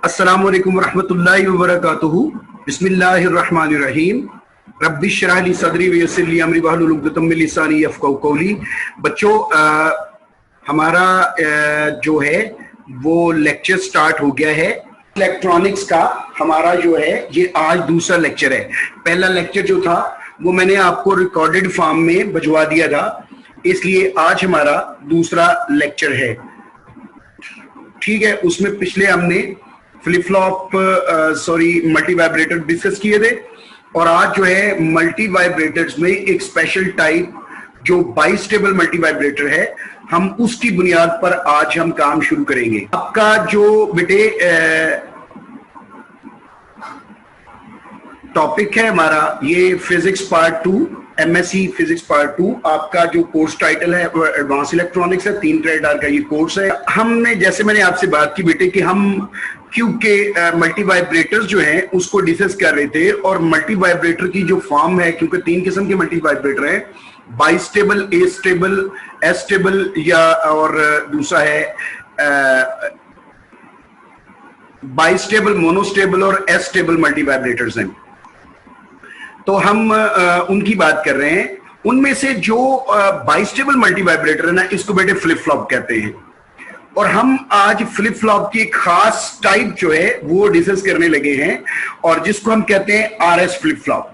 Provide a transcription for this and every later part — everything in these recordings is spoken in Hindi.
अस्सलामुअलैकुम वरहमतुल्लाहि वबरकातुहू। बिस्मिल्लाहिर्रहमानिर्रहीम। रब्बि इश्रह ली सदरी व यस्सिर ली अमरी वहलुल उक़दतम मिन लिसानी यफ़क़हू क़ौली। बच्चों, हमारा जो है वो लेक्चर स्टार्ट हो गया है। इलेक्ट्रॉनिक्स का हमारा जो है ये आज दूसरा लेक्चर है। पहला लेक्चर जो था वो मैंने आपको रिकॉर्डेड फॉर्म में भिजवा दिया था, इसलिए आज हमारा दूसरा लेक्चर है। ठीक है, उसमें पिछले हमने flip flop multi vibrator discuss किए थे, और आज जो है मल्टी वाइब्रेटर्स में एक स्पेशल टाइप जो बाइस्टेबल मल्टी वाइब्रेटर है, हम उसकी बुनियाद पर आज हम काम शुरू करेंगे। आपका जो बेटे टॉपिक है हमारा ये physics part 2, MSc physics part 2। आपका जो कोर्स टाइटल है वो एडवांस इलेक्ट्रॉनिक्स है। 3 क्रेडिट आवर का ये कोर्स है। हमने जैसे मैंने आपसे बात की बेटे कि हम क्यू के मल्टी वाइब्रेटर्स जो हैं उसको डिस्कस कर रहे थे, और मल्टी वाइब्रेटर की जो फॉर्म है, क्योंकि 3 किस्म के मल्टी वाइब्रेटर हैं, बाइस्टेबल, एस्टेबल, एस्टेबल या और दूसरा है बाइस्टेबल, मोनोस्टेबल और एस्टेबल मल्टी वाइब्रेटर्स हैं। तो हम उनकी बात कर रहे हैं। उनमें से जो बाइस्टेबल मल्टी वाइब्रेटर है ना, इसको बेटे फ्लिप फ्लॉप कहते हैं, और हम आज फ्लिप फ्लॉप की एक खास टाइप जो है वो डिस्कस करने लगे हैं, और जिसको हम कहते हैं आरएस फ्लिप फ्लॉप।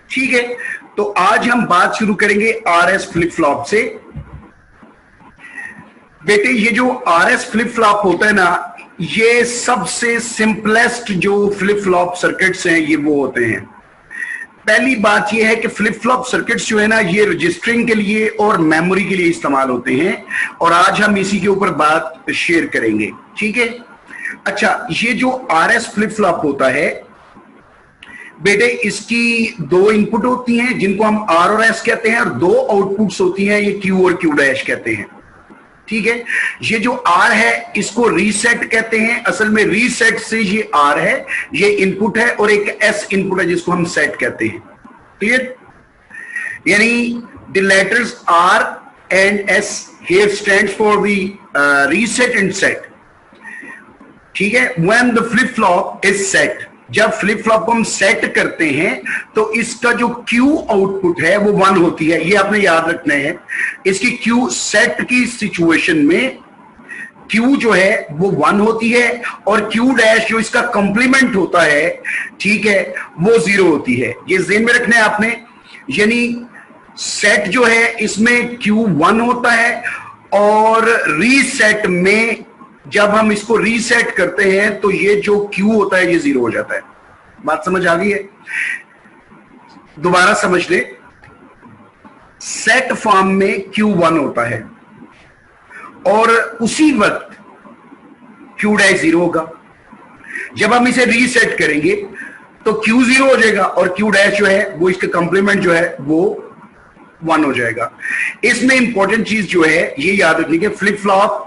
ठीक है, तो आज हम बात शुरू करेंगे आरएस फ्लिप फ्लॉप से। बेटे ये जो आरएस फ्लिप फ्लॉप होता है ना, ये सबसे सिंपलेस्ट जो फ्लिप फ्लॉप सर्किट्स हैं ये वो होते हैं। पहली बात यह है कि फ्लिप फ्लॉप सर्किट्स जो है ना, ये रजिस्टरिंग के लिए और मेमोरी के लिए इस्तेमाल होते हैं, और आज हम इसी के ऊपर बात शेयर करेंगे। ठीक है, अच्छा, ये जो आरएस फ्लिप फ्लॉप होता है बेटे, इसकी 2 इनपुट होती हैं जिनको हम आर और एस कहते हैं, और 2 आउटपुट्स होती हैं, ये क्यू और क्यू डैश कहते हैं। ठीक है, ये जो आर है इसको रीसेट कहते हैं। असल में रीसेट से ये आर है, ये इनपुट है, और एक एस इनपुट है जिसको हम सेट कहते हैं। क्लियर? यानी the letters R and S here stands for the reset and set. ठीक है, when the flip flop is set, जब फ्लिप फ्लॉप को हम सेट करते हैं तो इसका जो क्यू आउटपुट है वो 1 होती है। ये आपने याद रखना है। इसकी क्यू सेट की सिचुएशन में क्यू जो है वो 1 होती है, और क्यू डैश जो इसका कंप्लीमेंट होता है, ठीक है, वो 0 होती है। ये ज़हन में रखना है आपने। यानी सेट जो है इसमें क्यू 1 होता है, और रीसेट में जब हम इसको रीसेट करते हैं तो ये जो क्यू होता है ये 0 हो जाता है। बात समझ आ गई है? दोबारा समझ ले। सेट फॉर्म में क्यू 1 होता है, और उसी वक्त क्यू डैश 0 होगा। जब हम इसे रीसेट करेंगे तो क्यू 0 हो जाएगा, और क्यू डैश जो है वो इसका कंप्लीमेंट जो है वो 1 हो जाएगा। इसमें इंपॉर्टेंट चीज जो है ये याद रखनी है, flip flop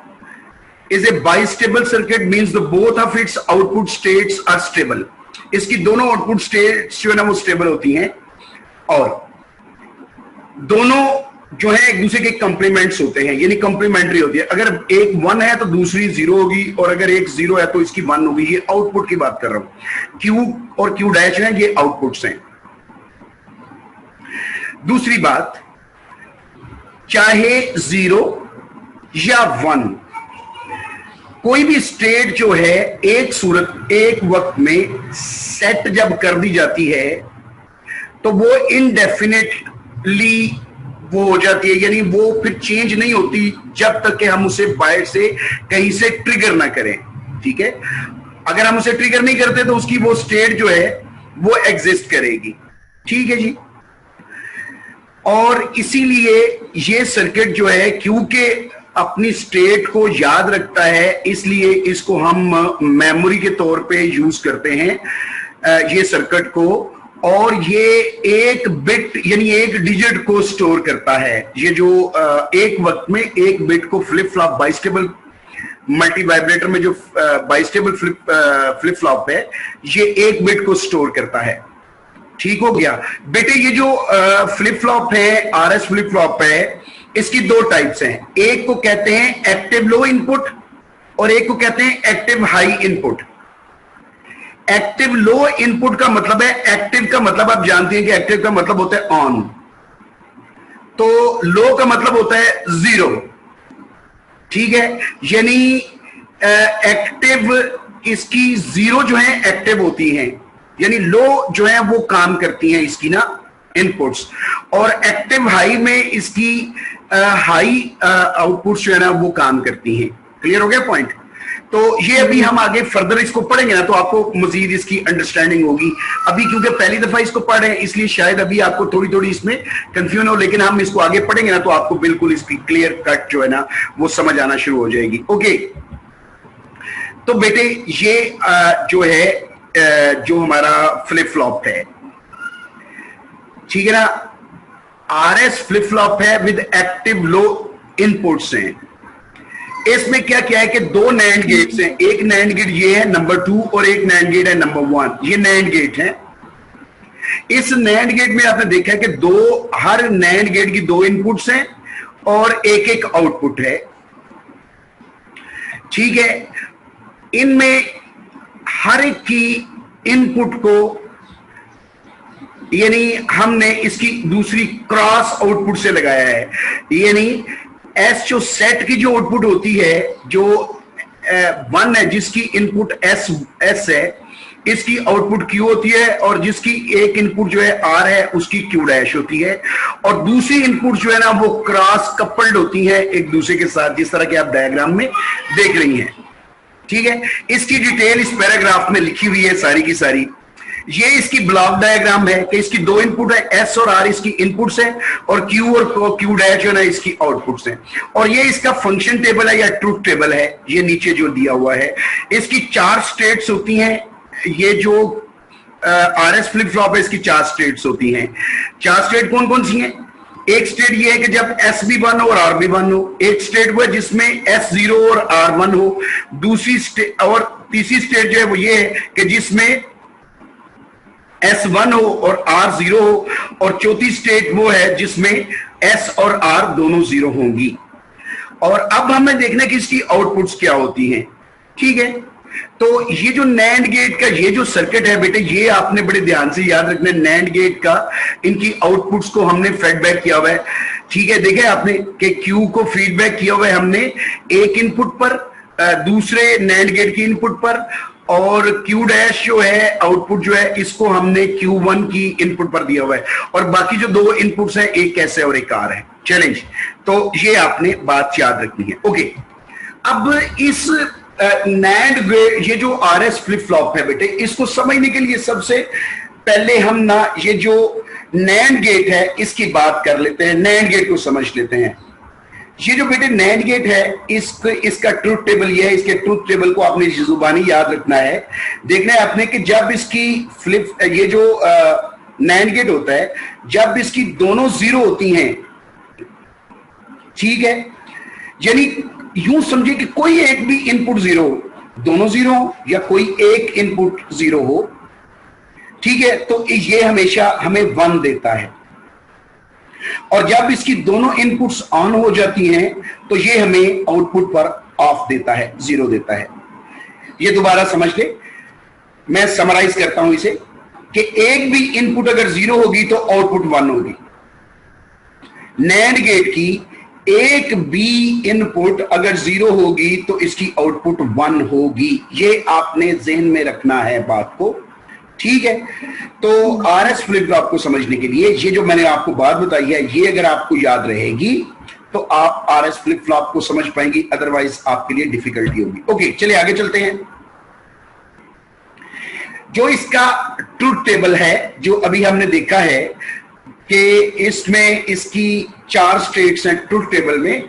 is a bistable circuit, means the both of its output states are stable. इसकी दोनों आउटपुट स्टेट्स जो है ना वो स्टेबल होती हैं, और दोनों जो है एक दूसरे के कंप्लीमेंट्स होते हैं, यानी कंप्लीमेंट्री होती है। अगर एक 1 है तो दूसरी 0 होगी, और अगर एक 0 है तो इसकी 1 होगी। ये आउटपुट की बात कर रहा हूं। क्यू और क्यू डैश है, ये आउटपुट्स हैं। दूसरी बात, चाहे 0 या 1, कोई भी स्टेट जो है एक सूरत एक वक्त में सेट जब कर दी जाती है तो वो इनडेफिनेटली वो हो जाती है, यानी वो फिर चेंज नहीं होती जब तक कि हम उसे बाहर से कहीं से ट्रिगर ना करें। ठीक है, अगर हम उसे ट्रिगर नहीं करते तो उसकी वो स्टेट जो है वो एग्जिस्ट करेगी। ठीक है जी, और इसीलिए ये सर्किट जो है क्योंकि अपनी स्टेट को याद रखता है, इसलिए इसको हम मेमोरी के तौर पे यूज करते हैं ये सर्किट को, और ये एक बिट यानी एक डिजिट को स्टोर करता है। ये जो एक वक्त में एक बिट को flip flop bistable multi vibrator में जो बाइस्टेबल फ्लिप फ्लॉप है, ये एक बिट को स्टोर करता है। ठीक हो गया बेटे। ये जो फ्लिप फ्लॉप है, आरएस फ्लिप फ्लॉप है, इसकी 2 टाइप्स हैं। एक को कहते हैं एक्टिव लो इनपुट, और एक को कहते हैं active high input. Active low input का मतलब है, एक्टिव का मतलब आप जानते हैं कि एक्टिव का मतलब होता है ऑन, तो लो का मतलब होता है जीरो। ठीक है, यानी एक्टिव इसकी जीरो जो है एक्टिव होती हैं, यानी लो जो है वो काम करती हैं इसकी ना इनपुट्स, और एक्टिव हाई में इसकी हाई आउटपुट्स जो है ना वो काम करती हैं। क्लियर हो गया पॉइंट? तो ये अभी हम आगे फर्दर इसको पढ़ेंगे ना तो आपको मजीद इसकी अंडरस्टैंडिंग होगी। अभी क्योंकि पहली दफा इसको पढ़ रहे हैं इसलिए शायद अभी आपको थोड़ी थोड़ी इसमें कंफ्यूजन हो, लेकिन हम इसको आगे पढ़ेंगे ना तो आपको बिल्कुल इसकी क्लियर कट जो है ना वो समझ आना शुरू हो जाएगी। ओके, तो बेटे ये जो है जो हमारा फ्लिप फ्लॉप है, ठीक है ना, आरएस फ्लिप फ्लॉप है विद एक्टिव लो इनपुट्स हैं। इसमें क्या क्या है कि दो नैंड गेट्स हैं, एक नैंड गेट ये है नंबर 2 और एक नैंड गेट है नंबर 1। ये नैंड गेट है। इस नैंड गेट में आपने देखा है कि हर नैंड गेट की 2 इनपुट्स हैं और एक एक आउटपुट है। ठीक है, इनमें हर एक की इनपुट को यानी हमने इसकी दूसरी क्रॉस आउटपुट से लगाया है, यानी एस जो सेट की जो आउटपुट होती है जो 1 है जिसकी इनपुट एस है, इसकी आउटपुट क्यू होती है, और जिसकी एक इनपुट जो है आर है उसकी क्यू डैश होती है, और दूसरी इनपुट जो है ना वो क्रॉस कपल्ड होती है एक दूसरे के साथ, जिस तरह के आप डायग्राम में देख रही हैं। ठीक है, इसकी डिटेल इस पैराग्राफ में लिखी हुई है सारी की सारी। ये इसकी ब्लॉक डायग्राम है कि इसकी 2 इनपुट है, एस और आर इसकी इनपुट्स है, और क्यू और क्यू डैश जो है इसकी आउटपुट्स हैं, और ये इसका फंक्शन टेबल है या ट्रुथ टेबल है, ये नीचे जो दिया हुआ है। इसकी 4 स्टेट्स होती हैं। ये जो आरएस फ्लिप फ्लॉप है इसकी 4 स्टेट्स होती हैं। 4 स्टेट कौन कौन सी हैं? एक स्टेट ये है कि जब एस भी 1 हो और आर भी 1 हो। एक स्टेट वो है जिसमें एस 0 और आर 1 हो। दूसरी स्टेट और तीसरी स्टेट जो है वो ये है कि जिसमें S1 हो और R 0 हो, और चौथी स्टेट वो है जिसमें S और R दोनों 0 होंगी। और अब हमें देखना कि इसकी आउटपुट्स क्या होती हैं। ठीक है, तो ये जो नैंड गेट का ये जो सर्किट है बेटे, ये आपने बड़े ध्यान से याद रखना। नैंड गेट का इनकी आउटपुट्स को हमने फीडबैक किया हुआ है। ठीक है, देखे आपने कि Q को फीडबैक किया हुआ है हमने एक इनपुट पर, दूसरे नैंड गेट की इनपुट पर, और Q डैश जो है आउटपुट जो है इसको हमने Q1 की इनपुट पर दिया हुआ है, और बाकी जो 2 इनपुट्स हैं एक एस है और एक आर है। चैलेंज, तो ये आपने बात याद रखनी है। ओके, अब इस नैंड ये जो आरएस फ्लिप फ्लॉप है बेटे, इसको समझने के लिए सबसे पहले हम ना ये जो नैंड गेट है इसकी बात कर लेते हैं, नैंड गेट को समझ लेते हैं। ये जो बेटे नैंड गेट है इसका ट्रुथ टेबल ये है। इसके ट्रुथ टेबल को आपने जुबानी याद रखना है। देखना है आपने कि जब इसकी ये जो नैंड गेट होता है, जब इसकी दोनों 0 होती हैं, ठीक है, यानी यूं समझिए कि कोई एक भी इनपुट 0 हो, दोनों 0 हो या कोई एक इनपुट 0 हो, ठीक है, तो ये हमेशा हमें 1 देता है। और जब इसकी दोनों इनपुट्स ऑन हो जाती हैं तो ये हमें आउटपुट पर ऑफ देता है, 0 देता है। ये दोबारा समझ ले, मैं समराइज करता हूं इसे कि एक भी इनपुट अगर 0 होगी तो आउटपुट 1 होगी। नैंड गेट की एक भी इनपुट अगर 0 होगी तो इसकी आउटपुट 1 होगी। ये आपने जहन में रखना है बात को। ठीक है, तो आरएस फ्लिप फ्लॉप को समझने के लिए ये जो मैंने आपको बात बताई है, ये अगर आपको याद रहेगी तो आप आरएस फ्लिप फ्लॉप को समझ पाएंगी, अदरवाइज आपके लिए डिफिकल्टी होगी। ओके, चलिए आगे चलते हैं। जो इसका ट्रुथ टेबल है जो अभी हमने देखा है कि इसमें इसकी 4 स्टेट्स हैं ट्रुथ टेबल में,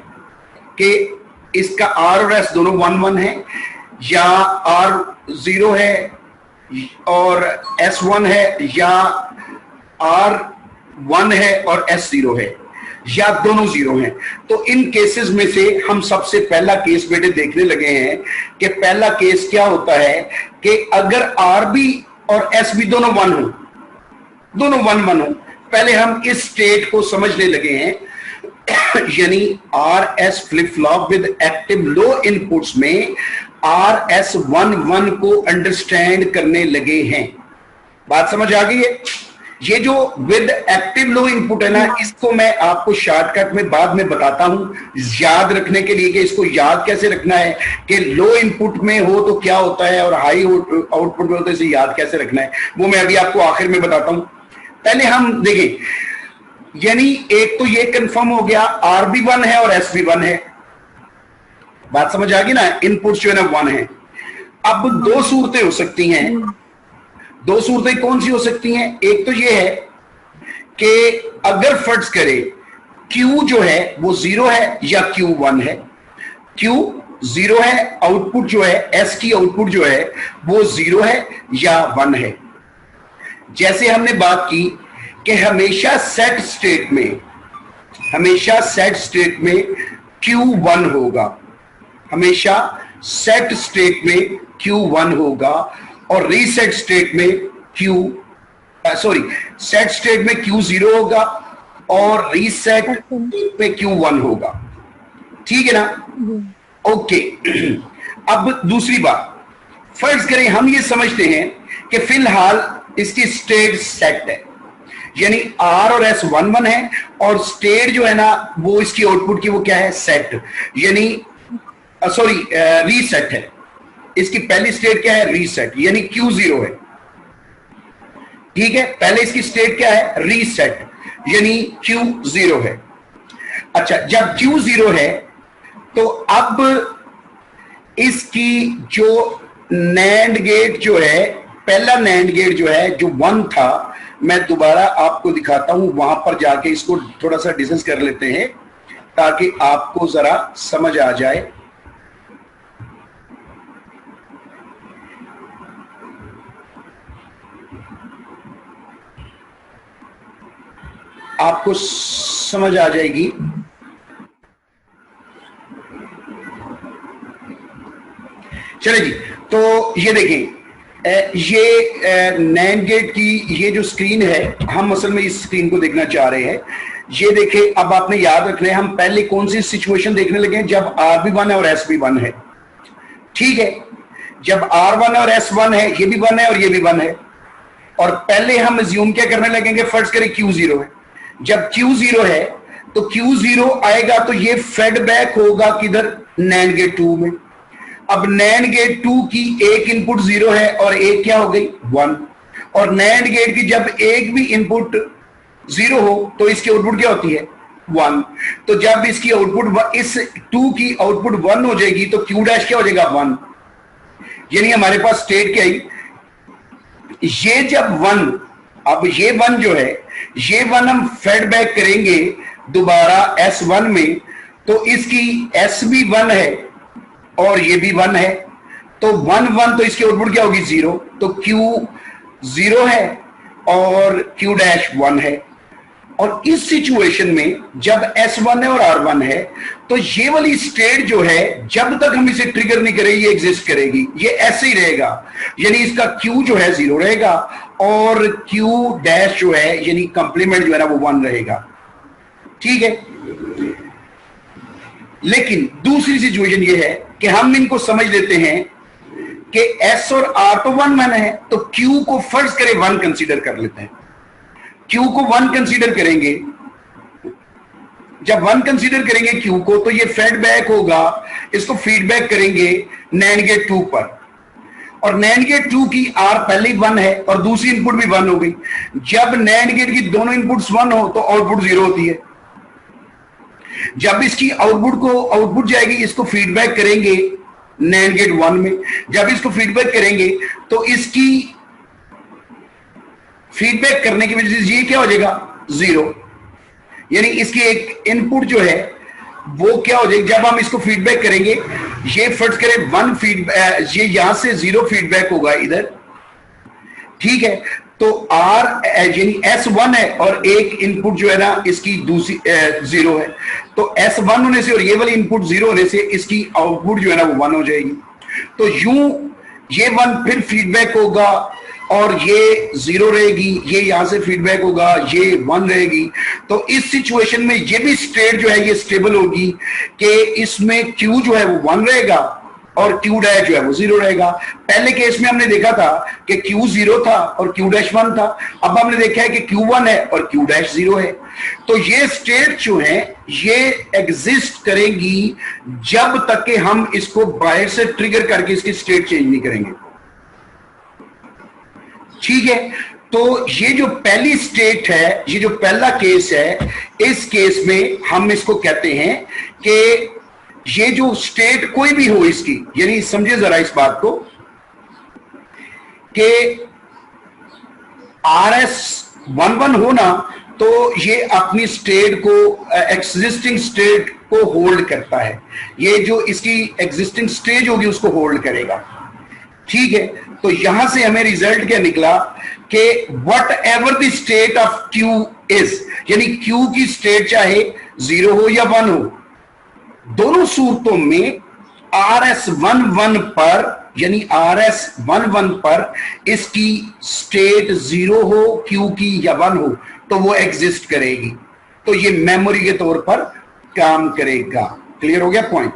कि इसका आर और एस दोनों 1 1 है, या आर 0 है और S1 है, या R1 है और S0 है, या दोनों 0 हैं। तो इन केसेस में से हम सबसे पहला केस बेटे देखने लगे हैं कि पहला केस क्या होता है कि अगर RB और SB दोनों 1 हो, दोनों 1 1 हो, पहले हम इस स्टेट को समझने लगे हैं। यानी RS flip flop with active low inputs में RS11 को अंडरस्टैंड करने लगे हैं। बात समझ आ गई है? ये जो विद एक्टिव लो इनपुट है ना, इसको मैं आपको शॉर्टकट में बाद में बताता हूं याद रखने के लिए कि इसको याद कैसे रखना है, कि लो इनपुट में हो तो क्या होता है और हाई आउटपुट में हो तो इसे याद कैसे रखना है, वो मैं अभी आपको आखिर में बताता हूं। पहले हम देखें, यानी एक तो ये कंफर्म हो गया RB1 है और SB1 है। बात समझ आ गई ना? इनपुट जो है ना 1 है। अब दो सूरतें हो सकती हैं। दो सूरतें कौन सी हो सकती हैं? एक तो ये है कि अगर फर्ज करे Q जो है वो 0 है या Q 1 है। Q 0 है, आउटपुट जो है S की आउटपुट जो है वो 0 है या 1 है। जैसे हमने बात की कि हमेशा सेट स्टेट में Q1 होगा, हमेशा सेट स्टेट में Q1 होगा और रीसेट स्टेट में सेट स्टेट में Q0 होगा और रीसेट में Q1 होगा। ठीक है ना? ओके। अब दूसरी बात, फर्ज करें हम ये समझते हैं कि फिलहाल इसकी स्टेट सेट है, यानी R और S 1 1 है और स्टेट जो है ना वो इसकी आउटपुट की वो क्या है? सेट, यानी रीसेट है। इसकी पहली स्टेट क्या है? रीसेट, यानी Q0 है। ठीक है, पहले इसकी स्टेट क्या है? रीसेट, यानी Q0 है। अच्छा, जब Q0 है तो अब इसकी जो नैंड गेट जो है, पहला नैंड गेट जो है जो 1 था, मैं दोबारा आपको दिखाता हूं, वहां पर जाके इसको थोड़ा सा डिस्कस कर लेते हैं ताकि आपको जरा समझ आ जाए। आपको समझ आ जाएगी। चले जी, तो ये देखें, ये नैंड गेट की ये जो स्क्रीन है, हम असल में इस स्क्रीन को देखना चाह रहे हैं। ये देखें, अब आपने याद रखना है, हम पहले कौन सी सिचुएशन देखने लगे हैं? जब RB1 है और SB1 है। ठीक है, जब R1 और S1 है, ये भी 1 है और ये भी 1 है, और पहले हम अज्यूम क्या करने लगेंगे? फर्ज करें Q0 है। जब Q0 है तो Q0 आएगा तो ये फेडबैक होगा किधर? नैंड गेट 2 में। अब नैंड गेट 2 की एक इनपुट 0 है और एक क्या हो गई? 1। और नैंड गेट की जब एक भी इनपुट 0 हो तो इसकी आउटपुट क्या होती है? 1। तो जब इसकी आउटपुट इस 2 की आउटपुट 1 हो जाएगी तो Q डैश क्या हो जाएगा? 1। यानी हमारे पास स्टेट क्या आई? ये जब 1, अब ये 1 जो है, ये 1 हम फेडबैक करेंगे दोबारा S1 में, तो इसकी S भी 1 है और ये भी 1 है, तो 1 1, तो इसकी आउटपुट क्या होगी? 0। तो Q 0 है और Q डैश 1 है। और इस सिचुएशन में जब S1 है और R1 है तो ये वाली स्टेट जो है, जब तक हम इसे ट्रिगर नहीं करें, ये एग्जिस्ट करेगी, ये ऐसे ही रहेगा, यानी इसका Q जो है 0 रहेगा और Q डैश जो है यानी कंप्लीमेंट जो है ना वो 1 रहेगा। ठीक है, लेकिन दूसरी सिचुएशन ये है कि हम इनको समझ लेते हैं कि S और R तो 1 1 है, तो Q को फर्ज करें 1 कंसीडर कर लेते हैं। Q को 1 कंसीडर करेंगे, जब 1 कंसीडर करेंगे Q को, तो ये फीडबैक होगा, इसको फीडबैक करेंगे नैंड गेट 2 पर, और नैंड गेट 2 की R पहले 1 है और दूसरी इनपुट भी 1 हो गई। जब नैंड गेट की दोनों इनपुट्स 1 हो तो आउटपुट 0 होती है। जब इसकी आउटपुट जाएगी, इसको फीडबैक करेंगे नैंड गेट 1 में, जब इसको फीडबैक करेंगे तो इसकी फीडबैक करने की वजह से ये क्या हो जाएगा? 0, यानी इसकी एक इनपुट जो है वो क्या हो जाएगी? जब हम इसको फीडबैक करेंगे, ये फर्ज करें 1 फीडबैक, ये यहां से 0 फीडबैक होगा इधर। ठीक है, तो R यानी S1 है और एक इनपुट जो है ना इसकी दूसरी 0 है, तो S1 होने से और ये वाली इनपुट 0 होने से इसकी आउटपुट जो है ना वो 1 हो जाएगी। तो यूं ये 1 फिर फीडबैक होगा और ये 0 रहेगी, ये यहां से फीडबैक होगा, ये 1 रहेगी। तो इस सिचुएशन में ये भी स्टेट जो है ये स्टेबल होगी कि इसमें Q जो है वो 1 रहेगा और Q डैश जो है वो 0 रहेगा। पहले केस में हमने देखा था कि Q 0 था और Q डैश 1 था। अब हमने देखा है कि Q 1 है और Q डैश 0 है। तो ये स्टेट जो है ये एग्जिस्ट करेंगी जब तक कि हम इसको बाहर से ट्रिगर करके इसकी स्टेट चेंज नहीं करेंगे। ठीक है, तो ये जो पहली स्टेट है, ये जो पहला केस है, इस केस में हम इसको कहते हैं कि ये जो स्टेट कोई भी हो इसकी, यानी समझे जरा इस बात को कि RS11 हो ना, तो ये अपनी स्टेट को, एग्जिस्टिंग स्टेट को होल्ड करता है। ये जो इसकी एग्जिस्टिंग स्टेज होगी उसको होल्ड करेगा। ठीक है, तो यहां से हमें रिजल्ट क्या निकला कि what ever the state of Q is, यानी Q की स्टेट चाहे 0 हो या 1 हो, दोनों सूरतों में RS11 पर, यानी RS11 पर इसकी स्टेट 0 हो, Q की या 1 हो, तो वो एग्जिस्ट करेगी। तो ये मेमोरी के तौर पर काम करेगा। क्लियर हो गया पॉइंट?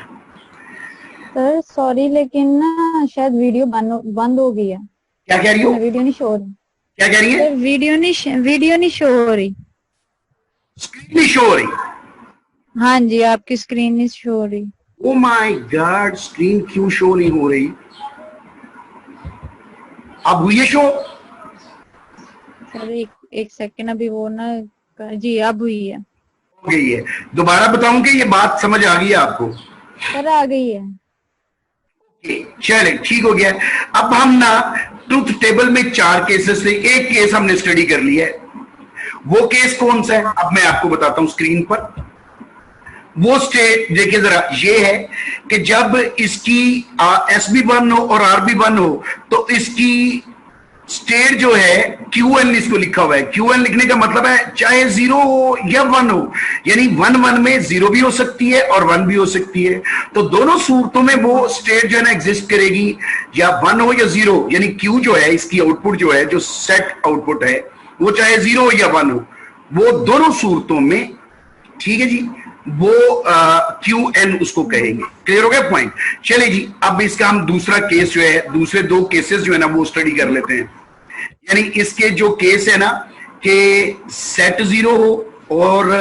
सर सॉरी, लेकिन ना शायद वीडियो बंद हो गई है। क्या कह रही हो? वीडियो नहीं शो हो रही। क्या कह रही है? सर वीडियो नहीं शो हो रही। स्क्रीन नहीं शो हो रही? हाँ जी, आपकी स्क्रीन नहीं शो हो रही। ओ माय गॉड, स्क्रीन क्यों शो नहीं हो रही? अब हुई है शो? सर एक सेकंड, अभी वो ना, जी अब हुई है। हो गई है। दोबारा बताऊं कि ये बात समझ आ गई है आपको? सर आ गई है। चले, ठीक हो गया। अब हम ना ट्रुथ टेबल में 4 केसेस थे, एक केस हमने स्टडी कर लिया है। वो केस कौन सा है अब मैं आपको बताता हूं स्क्रीन पर। वो स्टेट देखिए जरा, ये है कि जब इसकी SB1 हो और RB1 हो तो इसकी स्टेट जो है QN इसको लिखा हुआ है। QN लिखने का मतलब है चाहे 0 हो या 1 हो, यानी 1 में 0 भी हो सकती है और 1 भी हो सकती है। तो दोनों सूरतों में वो स्टेट जो है ना एग्जिस्ट करेगी, या 1 हो या 0, यानी Q जो है इसकी आउटपुट जो है, जो सेट आउटपुट है, वो चाहे 0 हो या 1 हो, वो दोनों सूरतों में, ठीक है जी, वो QN उसको कहेंगे। क्लियर हो गया पॉइंट? चलिए जी, अब इसका हम दूसरा केस जो है, दूसरे 2 केसेस जो है ना वो स्टडी कर लेते हैं। यानी इसके जो केस है ना कि सेट 0 हो और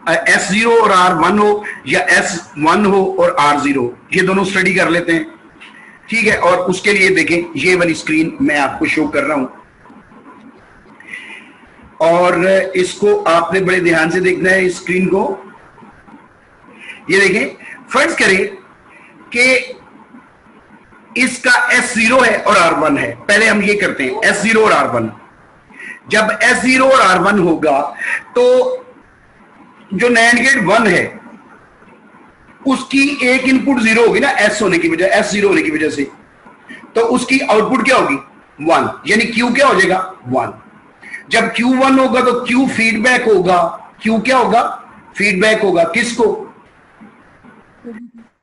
S0 और R1 हो, या S1 हो और R0 हो, ये दोनों स्टडी कर लेते हैं। ठीक है, और उसके लिए देखें ये वाली स्क्रीन मैं आपको शो कर रहा हूं और इसको आपने बड़े ध्यान से देखना है इस स्क्रीन को। ये देखें, फर्ज करें कि इसका S0 है और R1 है। पहले हम ये करते हैं S0 और R1। जब S0 और R1 होगा तो जो NAND गेट 1 है उसकी एक इनपुट 0 होगी ना, S होने की वजह, S0 होने की वजह से, तो उसकी आउटपुट क्या होगी? 1, यानी Q क्या हो जाएगा? 1। जब Q 1 होगा तो Q फीडबैक होगा। Q क्या होगा? फीडबैक होगा किसको?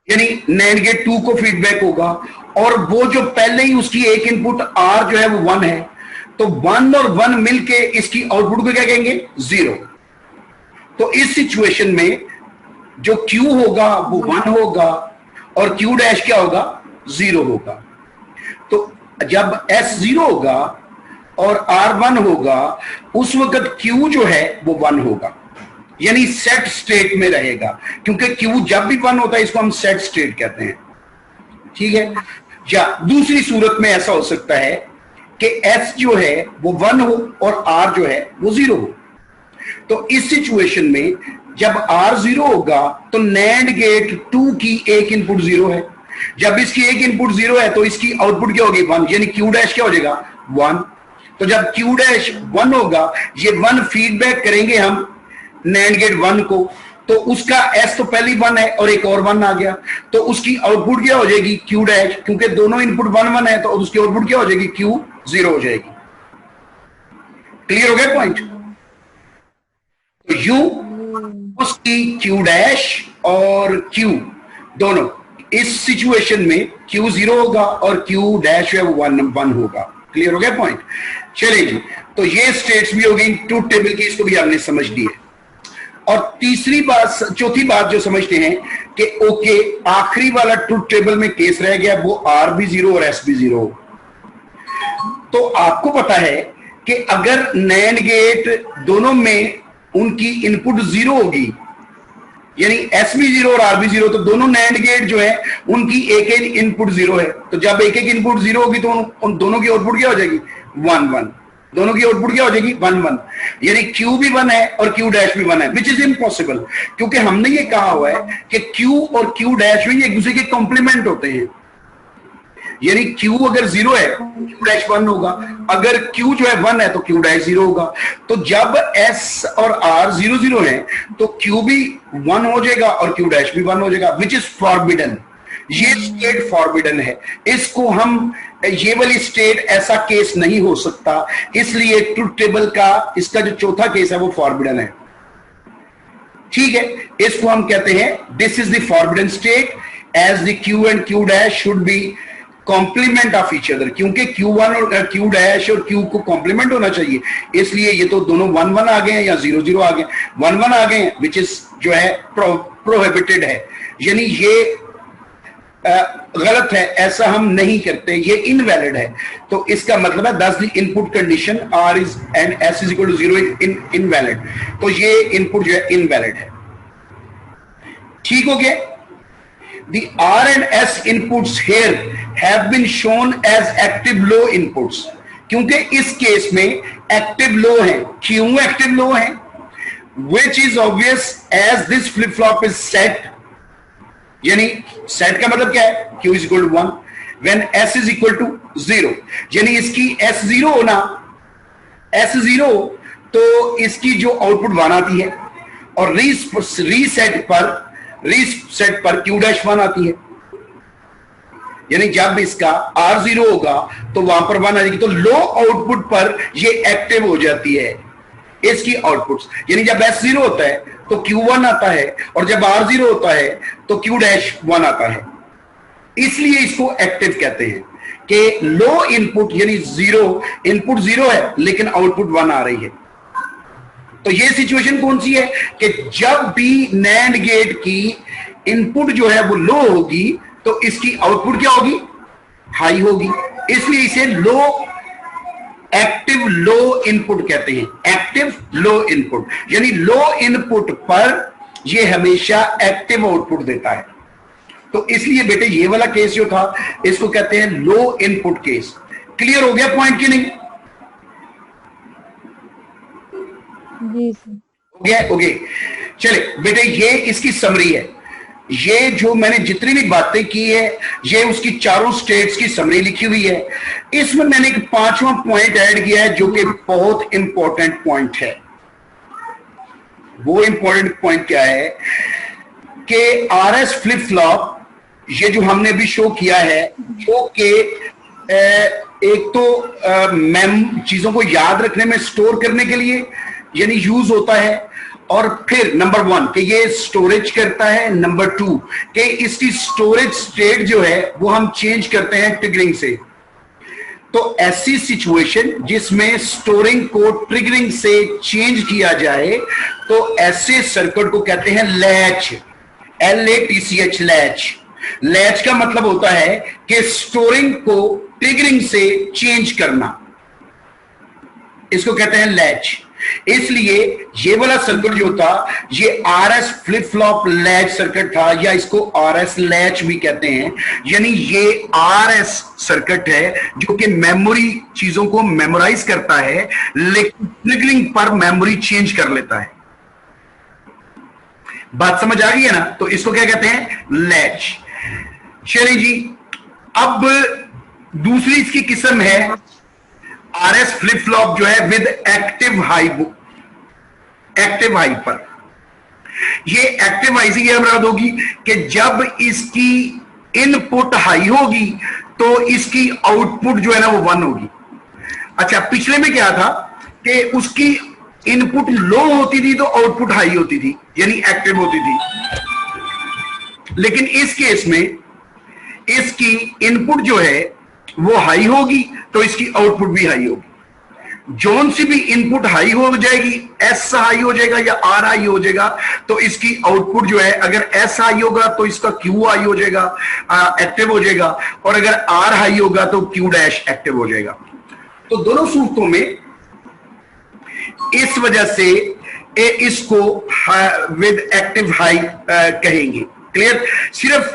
यानी NAND गेट 2 को फीडबैक होगा। और वो जो पहले ही उसकी एक इनपुट R जो है वो 1 है, तो 1 और 1 मिलके इसकी आउटपुट को क्या कहेंगे? 0। तो इस सिचुएशन में जो Q होगा वो 1 होगा और Q डैश क्या होगा? 0 होगा। तो जब S0 होगा और R1 होगा उस वक्त Q जो है वो 1 होगा, यानी सेट स्टेट में रहेगा, क्योंकि Q जब भी 1 होता है इसको हम सेट स्टेट कहते हैं। ठीक है, या दूसरी सूरत में ऐसा हो सकता है कि S जो है वो 1 हो और R जो है वो 0 हो। तो इस सिचुएशन में जब R 0 होगा तो NAND गेट 2 की एक इनपुट 0 है। जब इसकी एक इनपुट 0 है तो इसकी आउटपुट क्या होगी? 1, यानी Q डैश क्या हो जाएगा? 1। तो जब Q डैश 1 होगा, ये 1 फीडबैक करेंगे हम NAND गेट 1 को, तो उसका S तो पहली 1 है और एक और 1 आ गया, तो उसकी आउटपुट क्या हो जाएगी? Q डैश, क्योंकि दोनों इनपुट 1 1 है तो उसकी आउटपुट क्या हो जाएगी? Q 0 हो जाएगी। क्लियर हो गया पॉइंट? तो U उसकी Q डैश और Q दोनों इस सिचुएशन में Q 0 होगा और Q डैश है वो 1 होगा। क्लियर हो गया पॉइंट? चलिए जी, तो ये स्टेट्स भी हो गई ट्रूथ टेबल की, इसको भी आपने समझ ली है। और तीसरी बात, चौथी बात जो समझते हैं कि ओके आखिरी वाला ट्रुथ टेबल में केस रह गया, वो आर भी 0 और एस भी 0 हो। तो आपको पता है कि अगर नैंड गेट दोनों में उनकी इनपुट 0 होगी, यानी एस भी 0 और आर भी 0, तो दोनों नैंड गेट जो है उनकी एक एक इनपुट 0 है। तो जब एक एक इनपुट 0 होगी तो उन दोनों की आउटपुट क्या हो जाएगी? 1 1। दोनों की आउटपुट क्या हो जाएगी? 1 1। यानी Q भी 1 है और Q डैश भी 1 है, विच इज इम्पॉसिबल, क्योंकि हमने ये कहा हुआ है कि Q और Q डैश में एक दूसरे के कॉम्प्लीमेंट होते हैं। यानी Q अगर 0 है Q डैश 1 होगा, अगर Q जो है 1 है तो Q डैश 0 होगा। तो जब S और R 0 0 है तो Q भी 1 हो जाएगा और Q डैश भी 1 हो जाएगा, विच इज फॉरबिडन। ये स्टेट फॉरबिडन है, इसको हम, ये वाली स्टेट ऐसा केस नहीं हो सकता, इसलिए ट्रुथ टेबल का इसका जो चौथा केस है वो फॉरबिडन है। ठीक है, इसको हम कहते हैं this is the forbidden state as the Q and Q dash should be complement of each other, क्योंकि Q1 और Q डैश और Q को कॉम्प्लीमेंट होना चाहिए, इसलिए ये तो दोनों 1 1 आ गए हैं या 0 0 आ गए, 1 1 आ गए हैं, विच इज जो है प्रोहिबिटेड है। यानी ये गलत है, ऐसा हम नहीं करते, ये इनवैलिड है। तो इसका मतलब है thus the input condition R is and S is equal to 0 in invalid, तो ये इनपुट जो है इनवैलिड है। ठीक हो गया? The R and S inputs here have been shown as active low inputs, क्योंकि इस केस में एक्टिव लो है। क्यों एक्टिव लो है? Which is obvious as this flip flop is set, यानी सेट का मतलब क्या है? Q is equal to 1 when S is equal to 0, यानी इसकी S 0 होना, S 0 तो इसकी जो आउटपुट 1 आती है और रीसेट पर Q डैश 1 आती है, यानी जब इसका R 0 होगा तो वहां पर 1 आ जाएगी, तो लो आउटपुट पर ये एक्टिव हो जाती है इसकी आउटपुट्स। यानी जब S 0 होता है तो Q1 आता है और जब R 0 होता है तो Q डैश 1 आता है, इसलिए इसको एक्टिव कहते हैं कि लो इनपुट यानी 0 इनपुट 0 है लेकिन आउटपुट 1 आ रही है। तो ये सिचुएशन कौन सी है कि जब भी नैंड गेट की इनपुट जो है वो लो होगी तो इसकी आउटपुट क्या होगी? हाई होगी, इसलिए इसे लो एक्टिव लो इनपुट कहते हैं। एक्टिव लो इनपुट यानी लो इनपुट पर ये हमेशा एक्टिव आउटपुट देता है। तो इसलिए बेटे ये वाला केस जो था इसको कहते हैं लो इनपुट केस। क्लियर हो गया पॉइंट की नहीं? जी सर। हो गया? ओके, चले बेटे ये इसकी समरी है। ये जो मैंने जितनी भी बातें की है ये उसकी चारों स्टेट्स की समरी लिखी हुई है। इसमें मैंने एक 5वां पॉइंट ऐड किया है जो कि बहुत इंपॉर्टेंट पॉइंट है। वो इंपॉर्टेंट पॉइंट क्या है कि आरएस फ्लिप फ्लॉप ये जो हमने अभी शो किया है जो कि एक तो चीजों को याद रखने में स्टोर करने के लिए यानी यूज होता है, और फिर नंबर 1 कि ये स्टोरेज करता है, नंबर 2 कि इसकी स्टोरेज स्टेट जो है वो हम चेंज करते हैं ट्रिगरिंग से। तो ऐसी सिचुएशन जिसमें स्टोरिंग को ट्रिगरिंग से चेंज किया जाए तो ऐसे सर्किट को कहते हैं लैच, LATCH लैच। लैच का मतलब होता है कि स्टोरिंग को ट्रिगरिंग से चेंज करना, इसको कहते हैं लैच। इसलिए ये वाला सर्किट जो था ये RS flip flop latch circuit था, या इसको आरएस लैच भी कहते हैं। यानी ये आरएस सर्किट है जो कि मेमोरी चीजों को मेमोराइज करता है लेकिन ट्रिगरिंग पर मेमोरी चेंज कर लेता है। बात समझ आ गई है ना? तो इसको क्या कहते हैं? लैच। चलिए जी, अब दूसरी इसकी किस्म है आरएस फ्लिप फ्लॉप जो है विद एक्टिव हाई पर। ये एक्टिव हाई से क्या मराद होगी कि जब इसकी इनपुट हाई होगी तो इसकी आउटपुट जो है ना वो 1 होगी। अच्छा, पिछले में क्या था कि उसकी इनपुट लो होती थी तो आउटपुट हाई होती थी यानी एक्टिव होती थी, लेकिन इस केस में इसकी इनपुट जो है वो हाई होगी तो इसकी आउटपुट भी हाई होगी। जोन सी भी इनपुट हाई हो जाएगी, एस हाई हो जाएगा या आर हाई हो जाएगा, तो इसकी आउटपुट जो है, अगर एस हाई होगा तो इसका क्यू हाई हो जाएगा, एक्टिव हो जाएगा, और अगर आर हाई होगा तो क्यू डैश एक्टिव हो जाएगा। तो दोनों सूरतों में इस वजह से इसको विद एक्टिव हाई कहेंगे। क्लियर? सिर्फ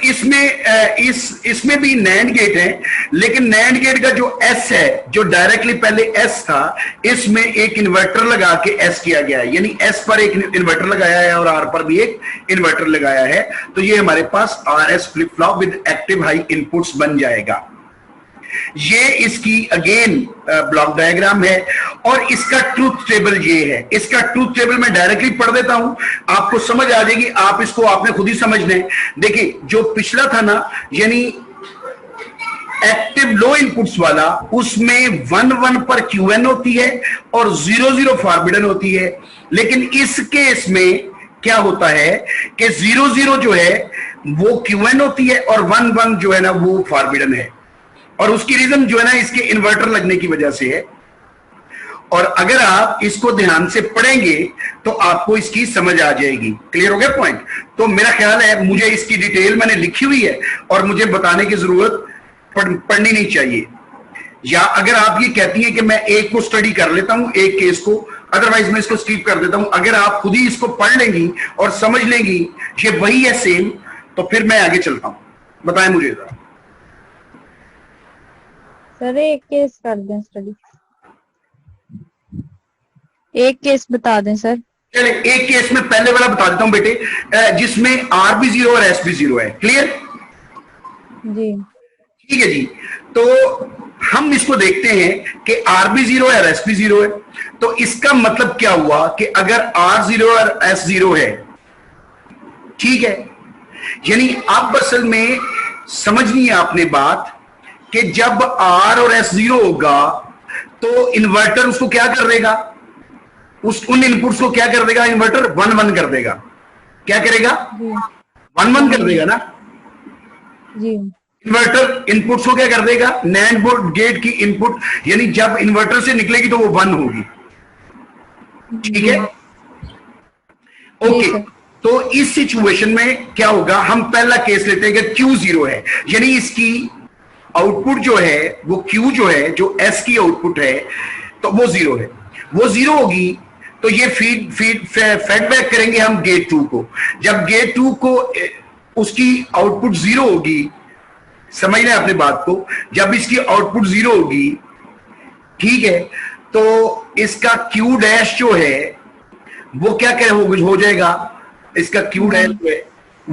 इसमें भी नैंड गेट है, लेकिन नैंड गेट का जो एस है, जो डायरेक्टली पहले एस था, इसमें एक इन्वर्टर लगा के एस किया गया है, यानी एस पर एक इन्वर्टर लगाया है और आर पर भी एक इन्वर्टर लगाया है। तो ये हमारे पास R S flip flop with active high inputs बन जाएगा। ये इसकी अगेन ब्लॉक डायग्राम है और इसका ट्रूथ टेबल ये है। इसका ट्रूथ टेबल मैं डायरेक्टली पढ़ देता हूं, आपको समझ आ जाएगी। आप इसको आपने खुद ही समझना है। देखिए, जो पिछला था ना, यानी एक्टिव लो इनपुट्स वाला, उसमें 1-1 पर क्यूएन होती है और 0-0 फॉरबिडन होती है। लेकिन इस केस में क्या होता है कि 0-0 जो है वो क्यूएन होती है और 1-1 जो है ना वो फॉरबिडन है। और उसकी रीजन जो है ना, इसके इन्वर्टर लगने की वजह से है। और अगर आप इसको ध्यान से पढ़ेंगे तो आपको इसकी समझ आ जाएगी। क्लियर हो गया पॉइंट? तो मेरा ख्याल है मुझे इसकी डिटेल मैंने लिखी हुई है और मुझे बताने की जरूरत पड़नी नहीं चाहिए। या अगर आप ये कहती हैं कि मैं एक को स्टडी कर लेता हूं, एक केस को, अदरवाइज मैं इसको स्किप कर देता हूं, अगर आप खुद ही इसको पढ़ लेंगी और समझ लेंगी ये वही है सेम, तो फिर मैं आगे चलता हूं। बताएं मुझे जरा। सर एक केस कर दें स्टडी, एक केस बता दें सर। चले, एक केस में पहले वाला बता देता हूं बेटे, जिसमें आर भी 0 और एस भी 0 है। क्लियर? जी ठीक है जी। तो हम इसको देखते हैं कि आर भी 0 है और एस भी 0 है। तो इसका मतलब क्या हुआ कि अगर आर 0 और एस 0 है, ठीक है, यानी अब असल में समझनी है आपने बात कि जब आर और एस 0 होगा तो इन्वर्टर उसको क्या कर देगा, उन इनपुट्स को क्या कर देगा, इन्वर्टर 1-1 कर देगा। क्या करेगा? 1-1 कर देगा ना जी। इन्वर्टर इनपुट्स को क्या कर देगा, नैंड बोर्ड गेट की इनपुट, यानी जब इन्वर्टर से निकलेगी तो वो 1 होगी। ठीक है? ओके। तो इस सिचुएशन में क्या होगा, हम पहला केस लेते हैं कि Q 0 है, यानी इसकी आउटपुट जो है वो Q जो है, जो S की आउटपुट है, तो वो 0 है। वो 0 होगी तो ये फीडबैक करेंगे हम गेट 2 को। जब गेट 2 को उसकी आउटपुट 0 होगी, समझ लें अपनी बात को, जब इसकी आउटपुट 0 होगी, ठीक है, तो इसका Q डैश जो है वो क्या क्या हो जाएगा, इसका Q डैश जो है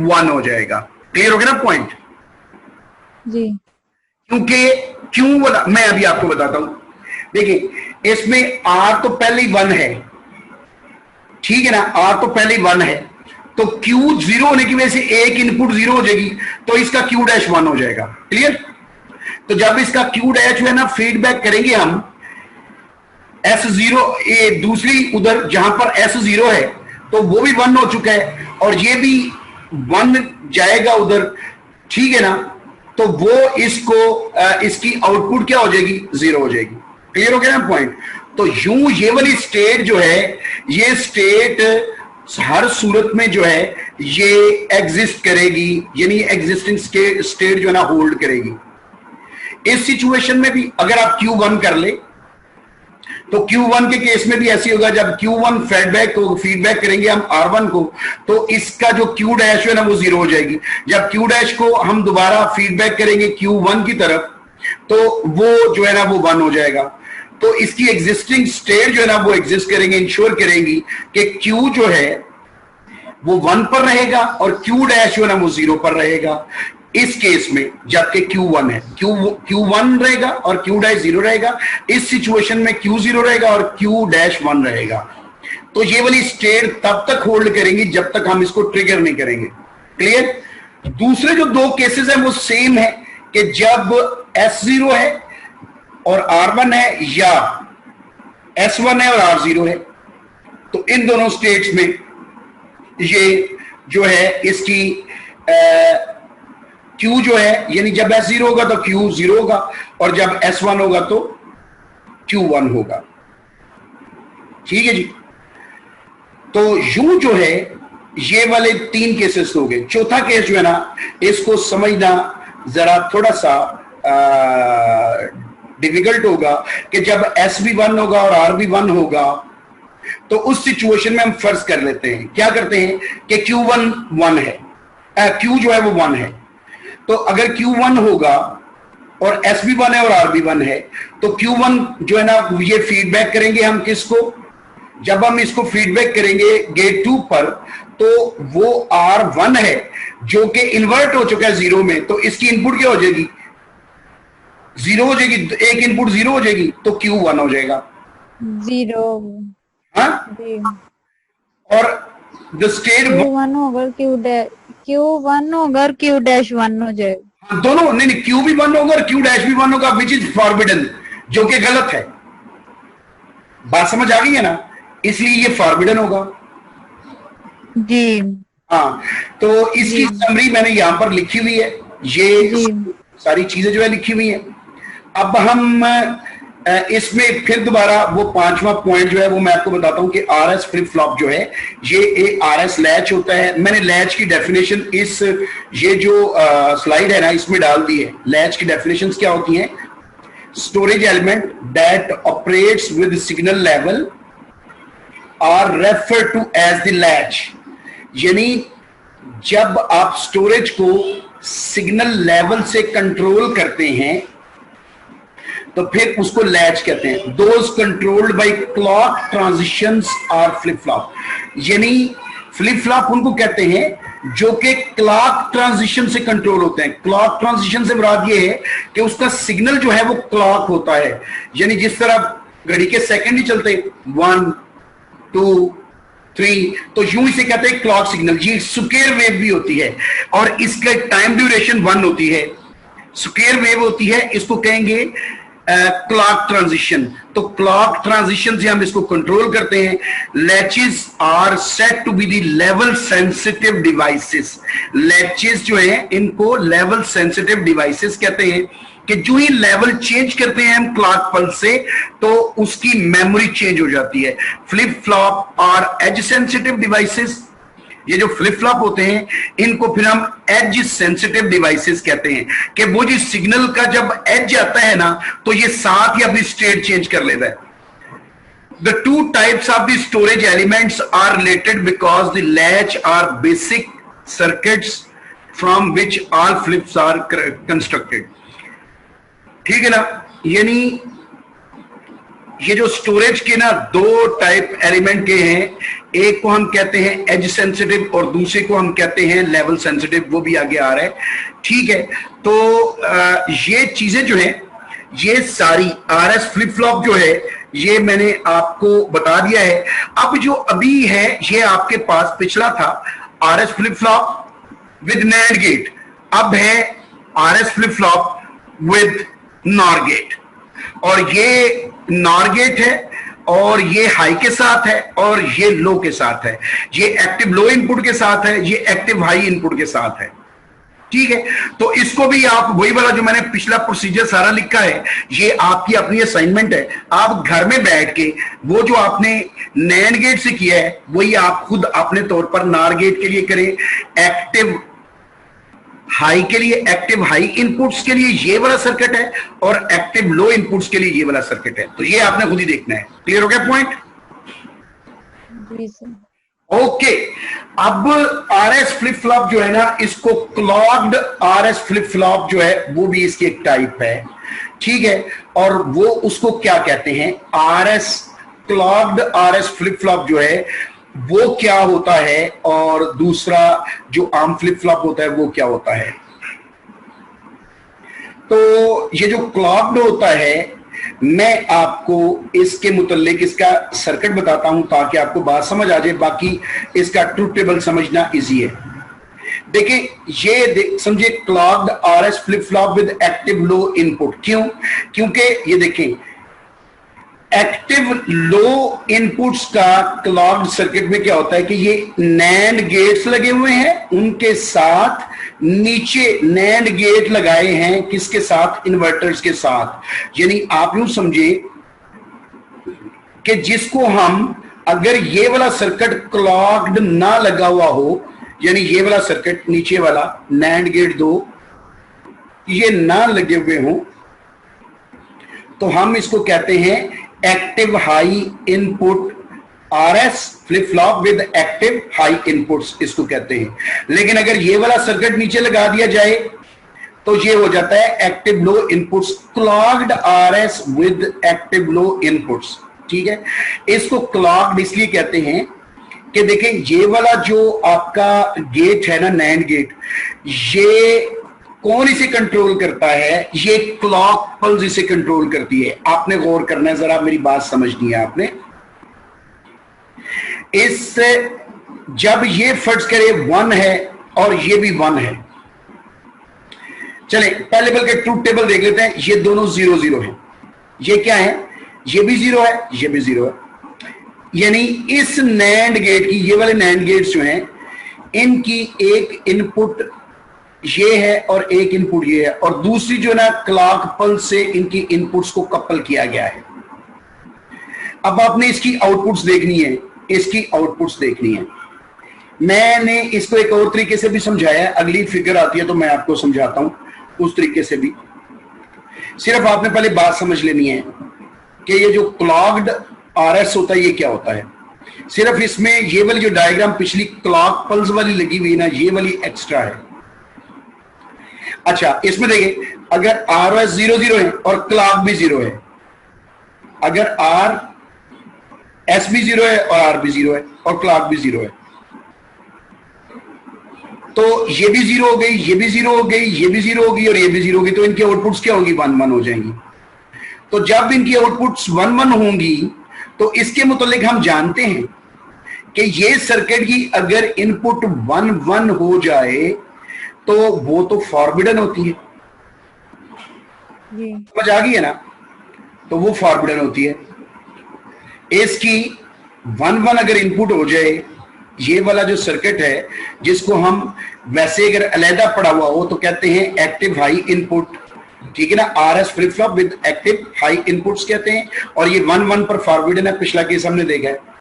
1 हो जाएगा। क्लियर हो गया ना पॉइंट? जी। क्योंकि क्यों वाला मैं अभी आपको बताता हूं। देखिए, इसमें R तो पहले ही 1 है, ठीक है ना, R तो पहले ही 1 है, तो Q 0 होने की वजह से एक इनपुट 0 हो जाएगी, तो इसका Q डैश 1 हो जाएगा। क्लियर? तो जब इसका Q डैश जो है ना फीडबैक करेंगे हम S0, ये दूसरी उधर जहां पर S0 है तो वो भी 1 हो चुका है और ये भी 1 जाएगा उधर, ठीक है ना, तो वो इसको इसकी आउटपुट क्या हो जाएगी, 0 हो जाएगी। क्लियर हो गया ना पॉइंट? तो यूं ये वाली स्टेट जो है, ये स्टेट हर सूरत में जो है ये एग्जिस्ट करेगी, यानी एग्जिस्टिंग स्टेट जो है ना होल्ड करेगी। इस सिचुएशन में भी अगर आप Q1 कर ले तो Q1 के केस में भी ऐसी होगा, जब Q1 फीडबैक करेंगे हम R1 को, तो इसका जो Q डैश है ना वो 0 हो जाएगी। जब Q डैश को हम दोबारा फीडबैक करेंगे Q1 की तरफ, तो वो जो है ना वो 1 हो जाएगा। तो इसकी एग्जिस्टिंग स्टेट जो है ना वो एग्जिस्ट करेंगे, इंश्योर करेंगी कि Q जो है वो 1 पर रहेगा और Q डैश जो है ना वो 0 पर रहेगा। इस केस में जबकि Q1 है, Q1 रहेगा और Q डैश 0 रहेगा। इस सिचुएशन में Q 0 रहेगा और Q डैश 1 रहेगा। तो ये वाली स्टेट तब तक होल्ड करेंगी जब तक हम इसको ट्रिगर नहीं करेंगे। क्लियर? दूसरे जो दो केसेस हैं वो सेम है कि जब S0 है और R1 है, या S1 है और R0 है, तो इन दोनों स्टेट्स में ये जो है इसकी Q जो है, यानी जब S0 होगा तो Q 0 होगा और जब S1 होगा तो Q 1 होगा। ठीक है जी। तो यूं जो है ये वाले 3 केसेस हो गए। चौथा केस जो है ना, इसको समझना जरा थोड़ा सा डिफिकल्ट होगा कि जब एस भी 1 होगा और आर भी 1 होगा, तो उस सिचुएशन में हम फर्ज कर लेते हैं, क्या करते हैं कि Q1 1 है, Q जो है वो 1 है। तो अगर Q1 होगा और S भी 1 है और R भी 1 है, तो Q1 जो है ना ये फीडबैक करेंगे हम किसको, जब हम इसको फीडबैक करेंगे गेट 2 पर, तो वो R1 है जो कि इन्वर्ट हो चुका है 0 में, तो इसकी इनपुट क्या हो जाएगी, 0 हो जाएगी। एक इनपुट 0 हो जाएगी तो Q1 हो जाएगा 0। हाँ, जी। और द स्टेट Q1 होगा Q1 होगा और Q डैश 1 हो जाएगा। दोनों, नहीं नहीं, Q भी 1 होगा और Q डैश भी 1 होगा, विच इज फॉरबिडन, जो कि गलत है। बात समझ आ गई है ना, इसलिए ये फॉरबिडन होगा जी। हाँ। तो इसकी समरी मैंने यहां पर लिखी हुई है, ये सारी चीजें जो है लिखी हुई है। अब हम इसमें फिर दोबारा वो 5वां पॉइंट जो है वो मैं आपको बताता हूं कि आरएस फ्लिप फ्लॉप जो है ये आरएस लैच होता है। मैंने लैच की डेफिनेशन इस ये जो स्लाइड है ना इसमें डाल दी है। लैच की डेफिनेशंस क्या होती हैं, storage element that operates with signal level are refer to as the latch. यानी जब आप स्टोरेज को सिग्नल लेवल से कंट्रोल करते हैं तो फिर उसको लैच कहते हैं। Those controlled by clock transitions R flip flop. यानी फ्लिप फ्लॉप उनको कहते हैं जो कि क्लॉक ट्रांजिशन से कंट्रोल होते हैं। क्लॉक ट्रांजिशन से मुराद ये है कि उसका सिग्नल जो है वो क्लॉक होता है, यानी जिस तरह घड़ी के सेकंड ही चलते 1 2 3, तो यूं इसे कहते हैं क्लॉक सिग्नल। ये स्क्वायर वेव भी होती है और इसका टाइम ड्यूरेशन 1 होती है, स्क्वायर वेव होती है, इसको कहेंगे क्लॉक ट्रांजिशन। तो क्लॉक ट्रांजिशन से हम इसको कंट्रोल करते हैं। Latches are set to be the level sensitive devices. Latches जो है इनको लेवल सेंसिटिव डिवाइसेस कहते हैं कि जो ही लेवल चेंज करते हैं हम क्लॉक पल्स से तो उसकी मेमोरी चेंज हो जाती है। Flip flop are edge sensitive devices. ये जो फ्लिप फ्लॉप होते हैं इनको फिर हम एज सेंसिटिव डिवाइसेस कहते हैं कि वो जो सिग्नल का जब एज आता है ना तो ये साथ ही अपनी स्टेट चेंज कर लेता है। The two types of the storage elements are related because the latch are basic circuits from which all flips are constructed. ठीक है ना, यानी ये जो स्टोरेज के ना 2 टाइप एलिमेंट के हैं, एक को हम कहते हैं एज सेंसिटिव और दूसरे को हम कहते हैं लेवल सेंसिटिव, वो भी आगे आ रहा है। ठीक है, तो ये चीजें जो है ये सारी आरएस फ्लिप फ्लॉप जो है ये मैंने आपको बता दिया है। अब जो अभी है ये आपके पास पिछला था RS flip flop with NAND gate, अब है RS flip flop with NOR gate. और ये नॉर गेट है और ये हाई के साथ है और ये लो के साथ है, ये एक्टिव लो इनपुट के साथ है, ये एक्टिव हाई इनपुट के साथ है। ठीक है, तो इसको भी आप वही वाला जो मैंने पिछला प्रोसीजर सारा लिखा है ये आपकी अपनी असाइनमेंट है। आप घर में बैठ के वो जो आपने नैंड गेट से किया है वही आप खुद अपने तौर पर नॉर गेट के लिए करें। एक्टिव हाई के लिए, एक्टिव हाई इनपुट्स के लिए ये वाला सर्किट है और एक्टिव लो इनपुट्स के लिए ये वाला सर्किट है। तो ये आपने खुद ही देखना है। क्लियर हो गया पॉइंट? ओके, अब आरएस फ्लिप फ्लॉप जो है ना इसको क्लॉक्ड आरएस फ्लिप फ्लॉप जो है वो भी इसकी एक टाइप है। ठीक है, और वो उसको क्या कहते हैं, RS clogged RS flip flop जो है वो क्या होता है और दूसरा जो आम फ्लिप फ्लॉप होता है वो क्या होता है। तो ये जो क्लॉक्ड होता है मैं आपको इसके मुतल्लिक इसका सर्किट बताता हूं ताकि आपको बात समझ आ जाए, बाकी इसका ट्रूथ टेबल समझना इजी है। देखिए ये समझे clogged RS flip flop with active low input. क्यों? क्योंकि ये देखें एक्टिव लो इनपुट्स का क्लॉक्ड सर्किट में क्या होता है कि ये नैंड गेट्स लगे हुए हैं, उनके साथ नीचे नैंड गेट लगाए हैं किसके साथ, इन्वर्टर्स के साथ। यानी आप यूं समझे कि जिसको हम अगर ये वाला सर्किट क्लॉक्ड ना लगा हुआ हो, यानी ये वाला सर्किट नीचे वाला नैंड गेट 2 ये ना लगे हुए हो, तो हम इसको कहते हैं active high input RS flip flop with active high inputs, इसको कहते हैं। लेकिन अगर ये वाला सर्किट नीचे लगा दिया जाए तो ये हो जाता है active low inputs, clogged RS with active low inputs. ठीक है, इसको क्लॉक्ड इसलिए कहते हैं कि देखें ये वाला जो आपका गेट है ना, नैंड गेट, ये कौन इसे कंट्रोल करता है? ये क्लॉक पल्स इसे कंट्रोल करती है। आपने गौर करना है, जरा मेरी बात समझनी है आपने। इस जब ये फर्ज करे 1 है और ये भी 1 है, चले पहले बल्कि ट्रूथ टेबल देख लेते हैं। ये दोनों 0 0 है, ये क्या है? ये भी 0 है, ये भी 0 है। यानी इस नैंड गेट की, ये वाले नैंड गेट्स जो हैं, इनकी एक इनपुट ये है और एक इनपुट ये है, और दूसरी जो है ना क्लॉक पल्स से इनकी इनपुट्स को कपल किया गया है। अब आपने इसकी आउटपुट्स देखनी है, इसकी आउटपुट्स देखनी है। मैंने इसको एक और तरीके से भी समझाया है, अगली फिगर आती है तो मैं आपको समझाता हूं उस तरीके से भी। सिर्फ आपने पहले बात समझ लेनी है कि ये जो क्लॉक्ड आरएस होता है ये क्या होता है। सिर्फ इसमें ये वाली जो डायग्राम पिछली क्लॉक पल्स वाली लगी हुई है ना, ये वाली एक्स्ट्रा है। अच्छा, इसमें देखिए अगर आरएस 0 0 है और क्लॉक भी 0 है, अगर आर एस भी 0 है और आर भी 0 है और क्लॉक भी 0 है, तो ये भी 0 हो गई, ये भी 0 हो गई, ये भी 0 होगी और ये भी 0 होगी, तो इनकी आउटपुट्स क्या होंगी? 1 1 हो जाएंगी। तो जब इनकी आउटपुट्स 1 1 होंगी तो इसके मुतालिक हम जानते हैं कि ये सर्किट की अगर इनपुट 1 1 हो जाए तो वो तो फॉरबिडन होती है। समझ आ गई है ना? तो वो फॉरबिडन होती है। इसकी 1 1 अगर इनपुट हो जाए, ये वाला जो सर्किट है जिसको हम वैसे अगर अलहदा पढ़ा हुआ हो तो कहते हैं एक्टिव हाई इनपुट, ठीक है ना, RS flip flop with active high inputs कहते हैं। और ये 1 1 पर फॉरबिडन है, पिछला केस हमने देखा है।